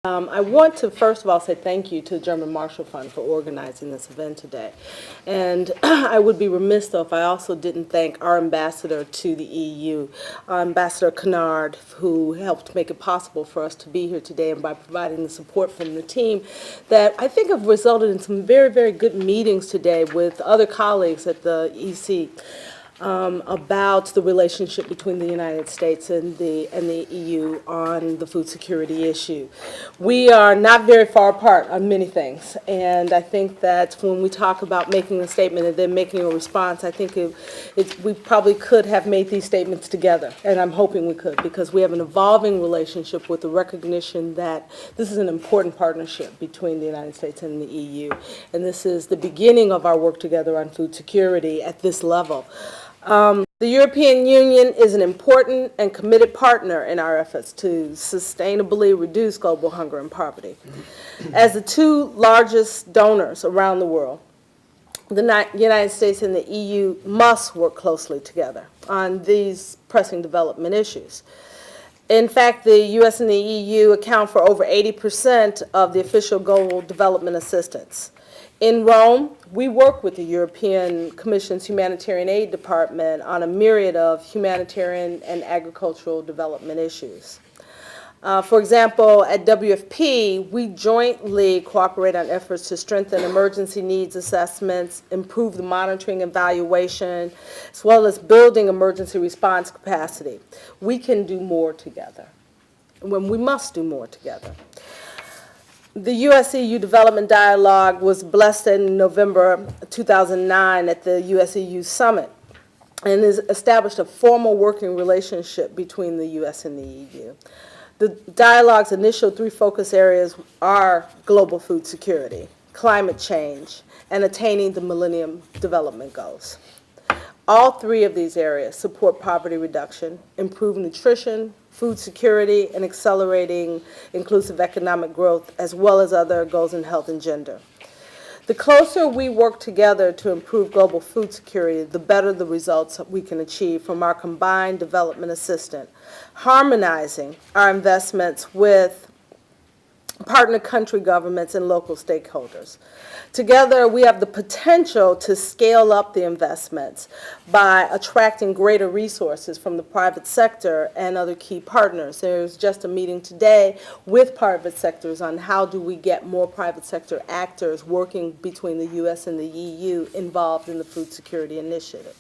I want to first of all say thank you to the German Marshall Fund for organizing this event today. And I would be remiss though if I also didn't thank our ambassador to the EU, Ambassador Kennard, who helped make it possible for us to be here today, and by providing the support from the team that I think have resulted in some very, very good meetings today with other colleagues at the EC. About the relationship between the United States and the EU on the food security issue. We are not very far apart on many things, and I think that when we talk about making a statement and then making a response, I think we probably could have made these statements together, and I'm hoping we could, because we have an evolving relationship with the recognition that this is an important partnership between the United States and the EU, and this is the beginning of our work together on food security at this level. The European Union is an important and committed partner in our efforts to sustainably reduce global hunger and poverty. As the two largest donors around the world, the United States and the EU must work closely together on these pressing development issues. In fact, the U.S. and the EU account for over 80% of the official global development assistance. In Rome, we work with the European Commission's Humanitarian Aid Department on a myriad of humanitarian and agricultural development issues. For example, at WFP, we jointly cooperate on efforts to strengthen emergency needs assessments, improve the monitoring and evaluation, as well as building emergency response capacity. We can do more together, when we must do more together. The USEU Development Dialogue was blessed in November 2009 at the USEU Summit and has established a formal working relationship between the US and the EU. The dialogue's initial three focus areas are global food security, climate change, and attaining the Millennium Development Goals. All three of these areas support poverty reduction, improve nutrition, food security, and accelerating inclusive economic growth, as well as other goals in health and gender. The closer we work together to improve global food security, the better the results we can achieve from our combined development assistance, harmonizing our investments with partner country governments and local stakeholders. Together, we have the potential to scale up the investments by attracting greater resources from the private sector and other key partners. There's just a meeting today with private sectors on how do we get more private sector actors working between the US and the EU involved in the food security initiative.